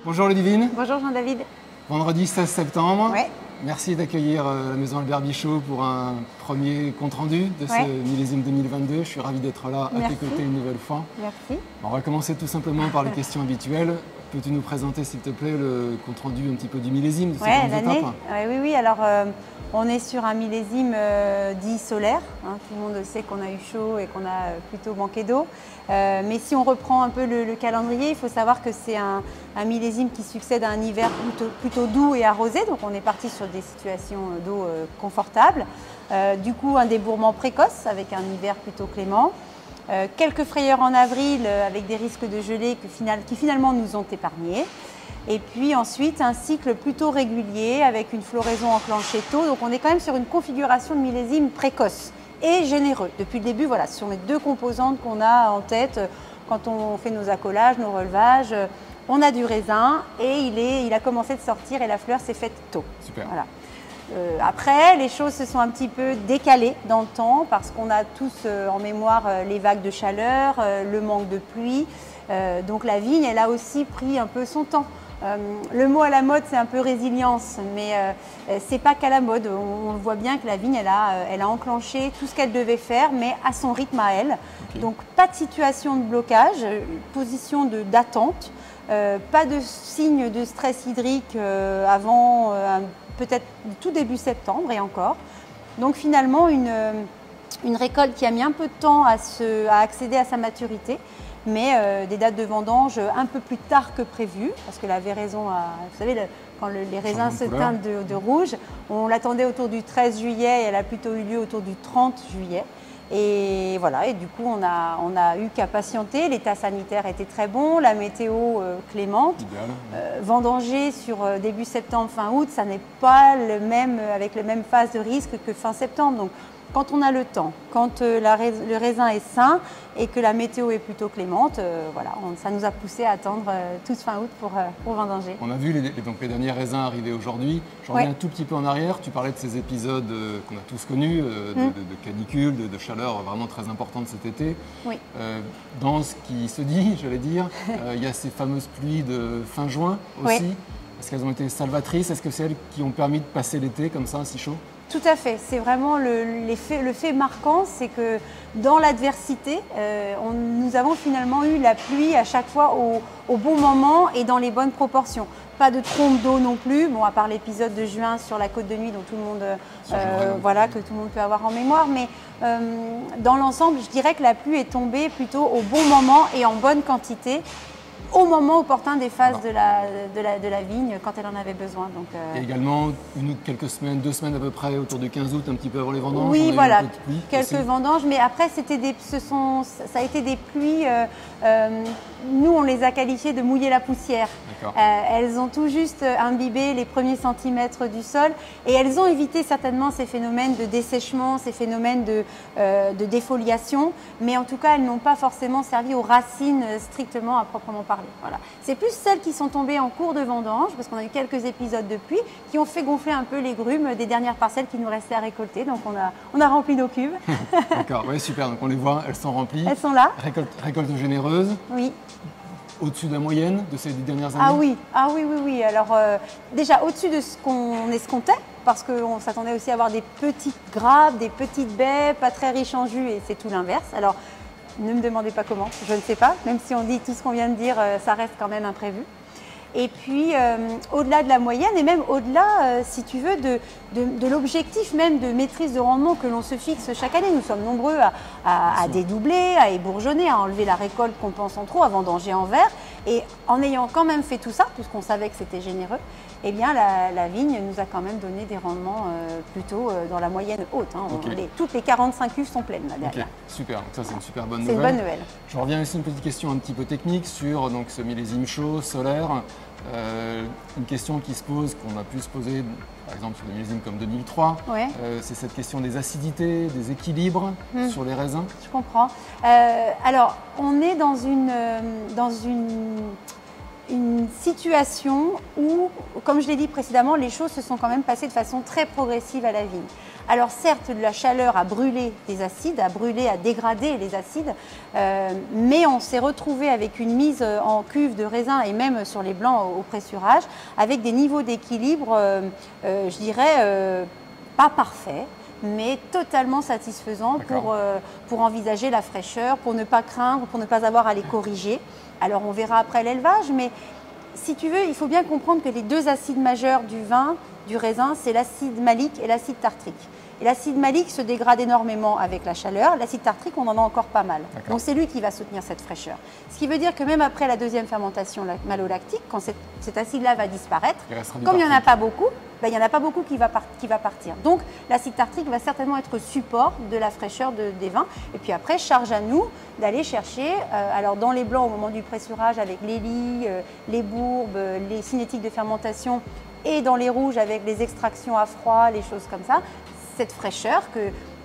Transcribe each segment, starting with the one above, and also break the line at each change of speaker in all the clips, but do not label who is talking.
Bonjour Ludivine.
Bonjour Jean-David.
Vendredi 16 septembre.
Ouais.
Merci d'accueillir la maison Albert Bichot pour un premier compte-rendu de ce millésime 2022. Je suis ravi d'être là à tes côtés une nouvelle fois.
Merci.
On va commencer tout simplement par les questions habituelles. Peux-tu nous présenter, s'il te plaît, le compte-rendu un petit peu du millésime, de ces grandes
l'année.
étapes?
Oui. Alors, on est sur un millésime dit solaire. Tout le monde sait qu'on a eu chaud et qu'on a plutôt manqué d'eau. Mais si on reprend un peu le calendrier, il faut savoir que c'est un millésime qui succède à un hiver plutôt doux et arrosé. Donc, on est parti sur des situations d'eau confortables. Du coup, un débourrement précoce avec un hiver plutôt clément. Quelques frayeurs en avril avec des risques de gelée qui finalement nous ont épargnés. Et puis ensuite, un cycle plutôt régulier avec une floraison enclenchée tôt. Donc on est quand même sur une configuration de millésime précoce et généreux. Depuis le début, voilà, ce sont les deux composantes qu'on a en tête quand on fait nos accolages, nos relevages. On a du raisin et il a commencé de sortir et la fleur s'est faite tôt.
Super.
Voilà. Après, les choses se sont un petit peu décalées dans le temps parce qu'on a tous en mémoire les vagues de chaleur, le manque de pluie. Donc la vigne, elle a aussi pris un peu son temps. Le mot à la mode, c'est un peu résilience, mais c'est pas qu'à la mode. On voit bien que la vigne, elle a enclenché tout ce qu'elle devait faire, mais à son rythme à elle. Okay. Donc pas de situation de blocage, position d'attente, pas de signe de stress hydrique avant peut-être tout début septembre et encore. Donc finalement, une récolte qui a mis un peu de temps à accéder à sa maturité, mais des dates de vendange un peu plus tard que prévu, parce que la véraison, vous savez, quand les raisins se teintent de rouge, on l'attendait autour du 13 juillet et elle a plutôt eu lieu autour du 30 juillet. Et voilà, et du coup, on a eu qu'à patienter. L'état sanitaire était très bon, la météo clémente. Vendanger sur début septembre, fin août, ça n'est pas avec les mêmes phases de risque que fin septembre. Donc, quand on a le temps, quand le raisin est sain et que la météo est plutôt clémente, voilà, ça nous a poussé à attendre toute fin août pour vendanger.
On a vu les derniers raisins arriver aujourd'hui. Je reviens un tout petit peu en arrière. Tu parlais de ces épisodes qu'on a tous connus, de canicule, de chaleur vraiment très importante cet été.
Oui.
Dans ce qui se dit, j'allais dire, il y a ces fameuses pluies de fin juin aussi.
Oui.
Est-ce qu'elles ont été salvatrices? Est-ce que c'est elles qui ont permis de passer l'été comme ça, si chaud?
Tout à fait. C'est vraiment le fait marquant, c'est que dans l'adversité, nous avons finalement eu la pluie à chaque fois au bon moment et dans les bonnes proportions. Pas de trompe d'eau non plus, bon, à part l'épisode de juin sur la Côte de Nuit dont tout le monde, voilà, que tout le monde peut avoir en mémoire. Mais dans l'ensemble, je dirais que la pluie est tombée plutôt au bon moment et en bonne quantité, au moment opportun des phases de la vigne quand elle en avait besoin. Donc,
Et également, quelques semaines, 2 semaines à peu près, autour du 15 août, un petit peu avant les vendanges.
Oui, voilà, quelques
aussi.
Vendanges, mais après, ça a été des pluies, nous on les a qualifiées de mouiller la poussière. Elles ont tout juste imbibé les premiers centimètres du sol et elles ont évité certainement ces phénomènes de dessèchement, ces phénomènes de défoliation, mais en tout cas, elles n'ont pas forcément servi aux racines strictement à proprement parler. Voilà. C'est plus celles qui sont tombées en cours de vendange, parce qu'on a eu quelques épisodes de pluie, qui ont fait gonfler un peu les grumes des dernières parcelles qui nous restaient à récolter. Donc on a rempli nos cuves.
D'accord, oui, super. Donc on les voit, elles sont remplies.
Elles sont là.
Récolte généreuse.
Oui.
Au-dessus de la moyenne de ces 10 dernières années?
Ah oui. Alors déjà au-dessus de ce qu'on escomptait, parce qu'on s'attendait aussi à avoir des petites grappes, des petites baies, pas très riches en jus, et c'est tout l'inverse. Alors ne me demandez pas comment, je ne sais pas. Même si on dit tout ce qu'on vient de dire, ça reste quand même imprévu. Et puis, au-delà de la moyenne et même au-delà, si tu veux, de l'objectif même de maîtrise de rendement que l'on se fixe chaque année. Nous sommes nombreux à dédoubler, à ébourgeonner, à enlever la récolte qu'on pense en trop, à vendanger en vert. Et en ayant quand même fait tout ça, puisqu'on savait que c'était généreux, eh bien la vigne nous a quand même donné des rendements plutôt dans la moyenne haute. Toutes les 45 cuves sont pleines là derrière.
Ok, super. Donc ça, c'est une super bonne nouvelle.
C'est une bonne nouvelle.
Je reviens aussi à une petite question un petit peu technique sur ce millésime chaud, solaire. Une question qui se pose, qu'on a pu se poser, par exemple sur des millésimes comme 2003, c'est cette question des acidités, des équilibres sur les raisins.
Je comprends. Alors, on est dans une situation où, comme je l'ai dit précédemment, les choses se sont quand même passées de façon très progressive à la vigne. Alors certes, la chaleur a brûlé des acides, a dégradé les acides, mais on s'est retrouvé avec une mise en cuve de raisin et même sur les blancs au pressurage, avec des niveaux d'équilibre, je dirais, pas parfaits, mais totalement satisfaisants pour envisager la fraîcheur, pour ne pas craindre, pour ne pas avoir à les corriger. Alors on verra après l'élevage, mais si tu veux, il faut bien comprendre que les deux acides majeurs du vin, du raisin, c'est l'acide malique et l'acide tartrique. Et l'acide malique se dégrade énormément avec la chaleur. L'acide tartrique, on en a encore pas mal. Donc c'est lui qui va soutenir cette fraîcheur. Ce qui veut dire que même après la deuxième fermentation malolactique, quand cet acide-là va disparaître, comme il n'y en a pas beaucoup, ben, il n'y en a pas beaucoup qui va partir. Donc l'acide tartrique va certainement être support de la fraîcheur des vins. Et puis après, charge à nous d'aller chercher, alors dans les blancs au moment du pressurage avec les lits, les bourbes, les cinétiques de fermentation, et dans les rouges avec les extractions à froid, les choses comme ça, cette fraîcheur que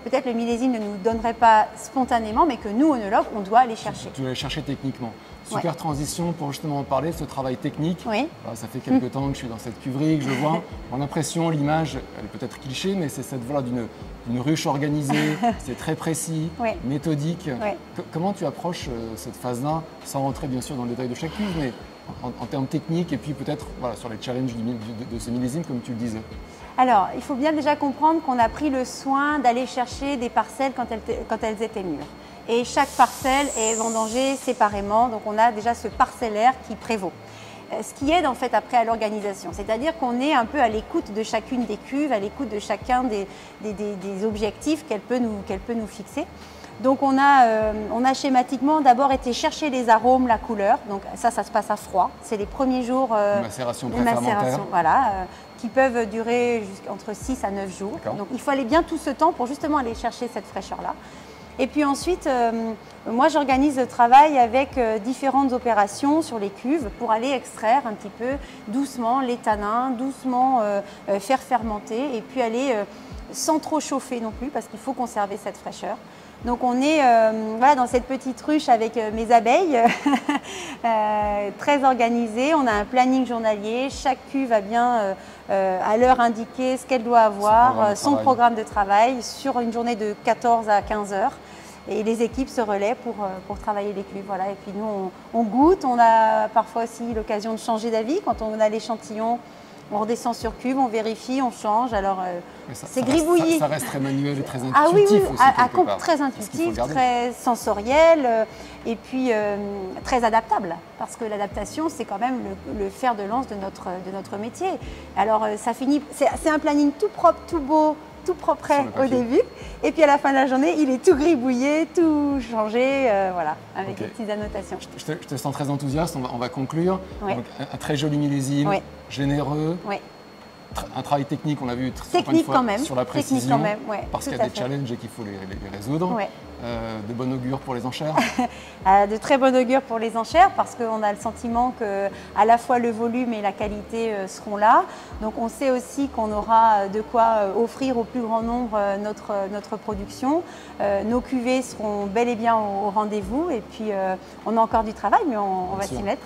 peut-être le millésime ne nous donnerait pas spontanément, mais que nous, œnologues, on doit aller chercher.
Tu dois aller chercher techniquement. Super transition pour justement en parler de ce travail technique.
Oui.
Ça fait quelques temps que je suis dans cette cuverie, que je vois. On a l'impression, l'image, elle peut être cliché, mais c'est cette voilà d'une ruche organisée, c'est très précis, méthodique. Comment tu approches cette phase-là, sans rentrer bien sûr dans le détail de chaque cuve, mais en termes techniques et puis peut-être voilà, sur les challenges de ce millésime, comme tu le disais?
Alors, il faut bien déjà comprendre qu'on a pris le soin d'aller chercher des parcelles quand elles étaient mûres. Et chaque parcelle est vendangée séparément, donc on a déjà ce parcellaire qui prévaut. Ce qui aide en fait après à l'organisation, c'est-à-dire qu'on est un peu à l'écoute de chacune des cuves, à l'écoute de chacun des objectifs qu'elle peut nous fixer. Donc on a schématiquement d'abord été chercher les arômes, la couleur, donc ça se passe à froid, c'est les premiers jours
de macération préfermentaire.
Voilà, qui peuvent durer entre 6 à 9 jours. Donc il faut aller bien tout ce temps pour justement aller chercher cette fraîcheur-là. Et puis ensuite, moi j'organise le travail avec différentes opérations sur les cuves pour aller extraire un petit peu doucement les tanins, doucement faire fermenter et puis aller sans trop chauffer non plus parce qu'il faut conserver cette fraîcheur. Donc on est voilà, dans cette petite ruche avec mes abeilles, très organisée. On a un planning journalier, chaque cuve a bien à l'heure indiquée ce qu'elle doit avoir, son programme de travail sur une journée de 14 à 15 heures. Et les équipes se relaient pour travailler les cuves. Voilà. Et puis nous, on goûte, on a parfois aussi l'occasion de changer d'avis quand on a l'échantillon. On redescend sur cube, on vérifie, on change. Alors, c'est gribouillis.
Ça reste très manuel et très intuitif.
Ah oui,
aussi,
très intuitif, très sensoriel et puis très adaptable. Parce que l'adaptation, c'est quand même le fer de lance de notre métier. Alors, ça finit. C'est un planning tout propre, tout beau, tout propre au début. Et puis à la fin de la journée, il est tout gribouillé, tout changé, voilà, avec des petites annotations.
Je te sens très enthousiaste, on va conclure. Donc, un très joli millésime, généreux. Un travail technique, on l'a vu sur la précision, parce qu'il y a des challenges et qu'il faut les résoudre. De bon augure pour les enchères.
De très bon augure pour les enchères, parce qu'on a le sentiment que à la fois le volume et la qualité seront là. Donc on sait aussi qu'on aura de quoi offrir au plus grand nombre notre production. Nos cuvées seront bel et bien au rendez-vous. Et puis on a encore du travail, mais on va s'y mettre.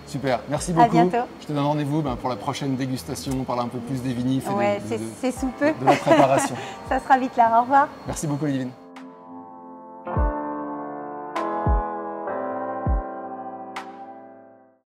Super, merci beaucoup.
À bientôt.
Je te donne rendez-vous pour la prochaine dégustation, on parle un peu plus des vinifs et
c'est sous peu.
de la préparation.
Ça sera vite là, au revoir.
Merci beaucoup, Lidivine.